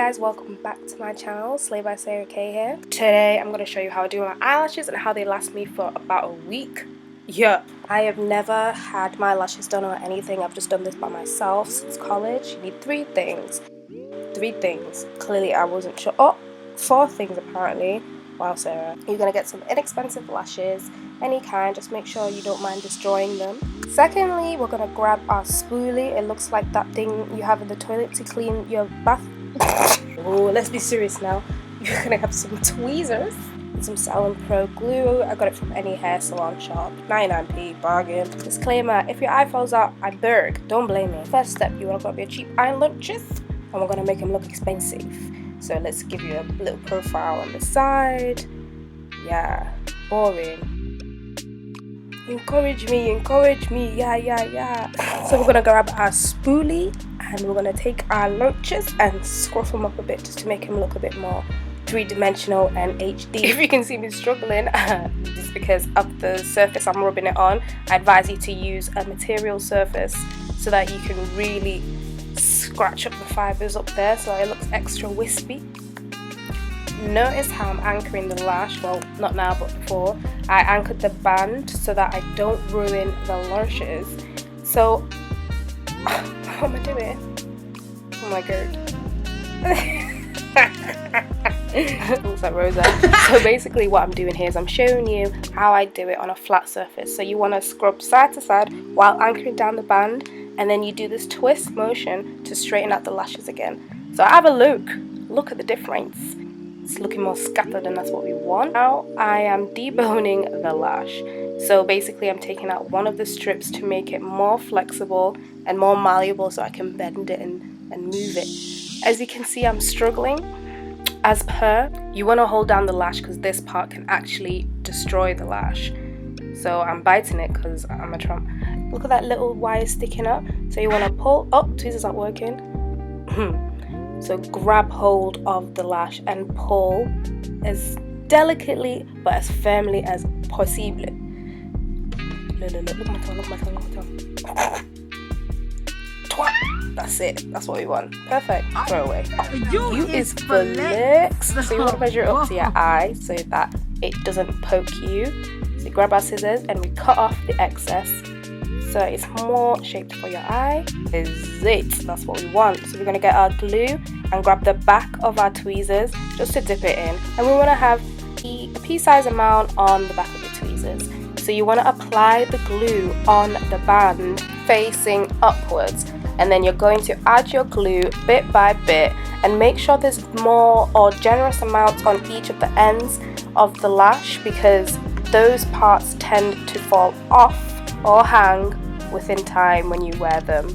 guys, welcome back to my channel. Slay by Sarah K here. Today I'm going to show you how I do my eyelashes and how they last me for about a week. Yeah, I have never had my lashes done or anything. I've just done this by myself since college. You need three things. Clearly I wasn't sure. Oh, four things apparently. Wow, Sarah. You're going to get some inexpensive lashes, any kind. Just make sure you don't mind destroying them. Secondly, we're going to grab our spoolie. It looks like that thing you have in the toilet to clean your bath. Oh, let's be serious now. You're going to have some tweezers and some Salon Pro glue. I got it from any hair salon shop. 99p, bargain. Disclaimer, if your eye falls out, I beg. Don't blame me. First step, you want to grab your cheap eyelashes and we're going to make them look expensive. So let's give you a little profile on the side. Yeah, boring. Encourage me, yeah. So we're gonna grab our spoolie and we're gonna take our lashes and scruff them up a bit just to make them look a bit more three-dimensional and HD. If you can see me struggling, just because of the surface I'm rubbing it on, I advise you to use a material surface so that you can really scratch up the fibers up there so that it looks extra wispy. Notice how I'm anchoring the lash. Well, not now but before. I anchored the band so that I don't ruin the lashes. So what am I doing? Oh my god. Looks like Rosa. So basically what I'm doing here is I'm showing you how I do it on a flat surface. So you want to scrub side to side while anchoring down the band, and then you do this twist motion to straighten out the lashes again. So have a look at the difference. It's looking more scattered and that's what we want. Now I am deboning the lash. So basically I'm taking out one of the strips to make it more flexible and more malleable so I can bend it and move it. As you can see, I'm struggling. As per, you want to hold down the lash because this part can actually destroy the lash. So I'm biting it because I'm a trump. Look at that little wire sticking up. So you want to pull. Oh, tweezers aren't working. So grab hold of the lash and pull as delicately but as firmly as possible. Look my tongue. That's it. That's what we want. Perfect. Throw away. You is for licks. So you want to measure it up to your eye so that it doesn't poke you. So you grab our scissors and we cut off the excess so it's more shaped for your eye. Is it? That's what we want. So we're going to get our glue and grab the back of our tweezers just to dip it in. And we want to have a pea-sized amount on the back of your tweezers. So you want to apply the glue on the band facing upwards. And then you're going to add your glue bit by bit and make sure there's more or generous amounts on each of the ends of the lash because those parts tend to fall off or hang within time when you wear them.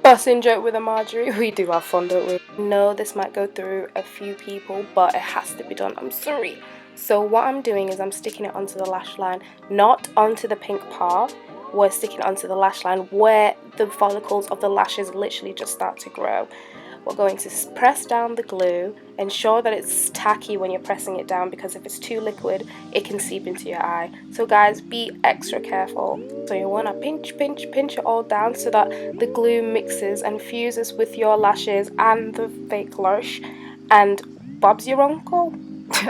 Bussin' joke with a Marjorie, we do have fun, don't we? No, this might go through a few people, but it has to be done. I'm sorry. So what I'm doing is I'm sticking it onto the lash line, not onto the pink part. We're sticking onto the lash line where the follicles of the lashes literally just start to grow. We're going to press down the glue, ensure that it's tacky when you're pressing it down because if it's too liquid it can seep into your eye. So guys, be extra careful. So you want to pinch it all down so that the glue mixes and fuses with your lashes and the fake lash, and Bob's your uncle.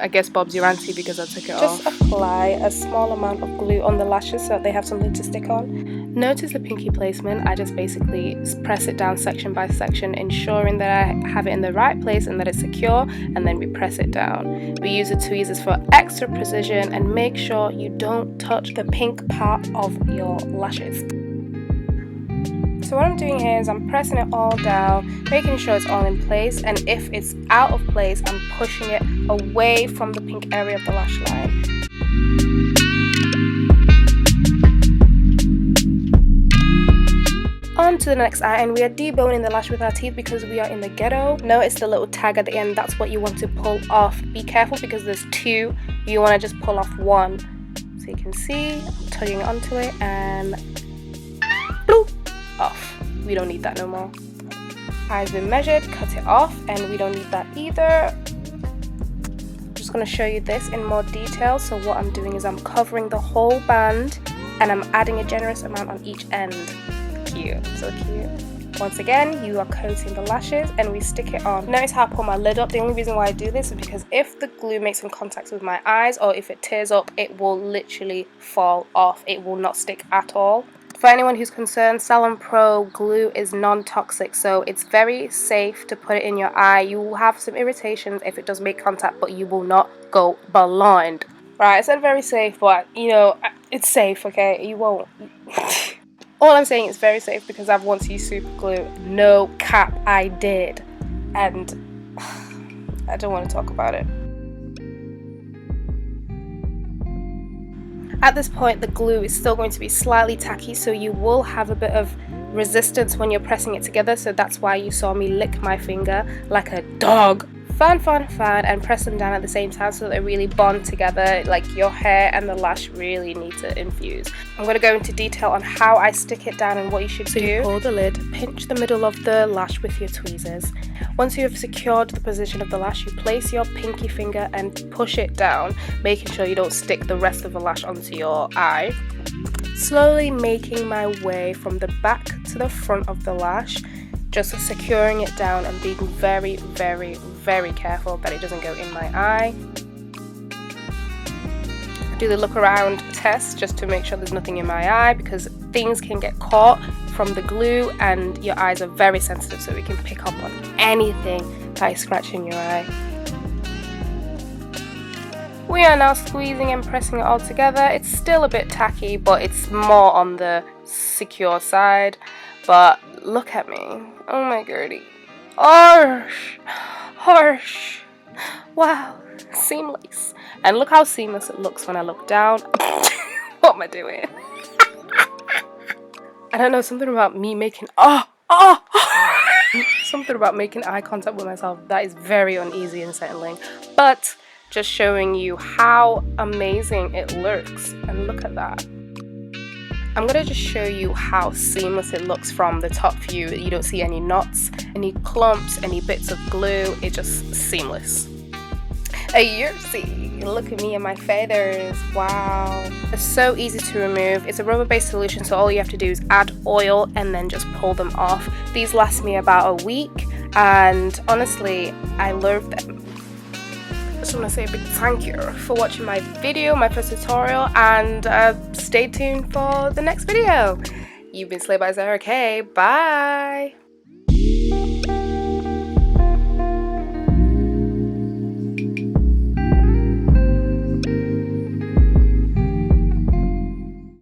I guess Bob's your auntie because I took it off. Just apply a small amount of glue on the lashes so that they have something to stick on. Notice the pinky placement. I just basically press it down section by section, ensuring that I have it in the right place and that it's secure, and then we press it down. We use the tweezers for extra precision and make sure you don't touch the pink part of your lashes. So what I'm doing here is I'm pressing it all down, making sure it's all in place, and if it's out of place, I'm pushing it away from the pink area of the lash line. On to the next eye, and we are deboning the lash with our teeth because we are in the ghetto. Notice the little tag at the end, that's what you want to pull off. Be careful because there's two, you want to just pull off one. So you can see, I'm tugging onto it and bloop, off. We don't need that no more. Eyes been measured, cut it off, and we don't need that either. I'm just going to show you this in more detail. So what I'm doing is I'm covering the whole band and I'm adding a generous amount on each end. Cute, so cute. Once again, you are coating the lashes and we stick it on. Notice how I pull my lid up. The only reason why I do this is because if the glue makes some contact with my eyes or if it tears up, it will literally fall off. It will not stick at all. For anyone who's concerned, Salon Pro glue is non-toxic, so it's very safe to put it in your eye. You will have some irritations if it does make contact, but you will not go blind. Right, I said very safe, but you know, it's safe, okay? You won't. All I'm saying is very safe because I've once used super glue. No cap, I did. And I don't want to talk about it. At this point, the glue is still going to be slightly tacky, so you will have a bit of resistance when you're pressing it together, so that's why you saw me lick my finger like a dog. Fan, and press them down at the same time so that they really bond together. Like, your hair and the lash really need to infuse. I'm going to go into detail on how I stick it down and what you should do. You pull the lid, pinch the middle of the lash with your tweezers. Once you have secured the position of the lash, you place your pinky finger and push it down, making sure you don't stick the rest of the lash onto your eye. Slowly making my way from the back to the front of the lash, just securing it down and being very, very, very careful that it doesn't go in my eye. Do the look around test just to make sure there's nothing in my eye, because things can get caught from the glue and your eyes are very sensitive, so it can pick up on anything by scratching your eye. We are now squeezing and pressing it all together. It's still a bit tacky, but it's more on the secure side. But look at me. Oh my goodie. Harsh. Wow. Seamless. And look how seamless it looks when I look down. What am I doing? I don't know, something about me making something about making eye contact with myself that is very uneasy and settling. But just showing you how amazing it looks. And look at that. I'm going to just show you how seamless it looks from the top view. You don't see any knots, any clumps, any bits of glue. It's just seamless. You see, look at me and my feathers. Wow. It's so easy to remove. It's a rubber-based solution, so all you have to do is add oil and then just pull them off. These last me about a week, and honestly, I love them. I just want to say a big thank you for watching my video, my first tutorial, and stay tuned for the next video. You've been Slayed by Zara. Okay, bye.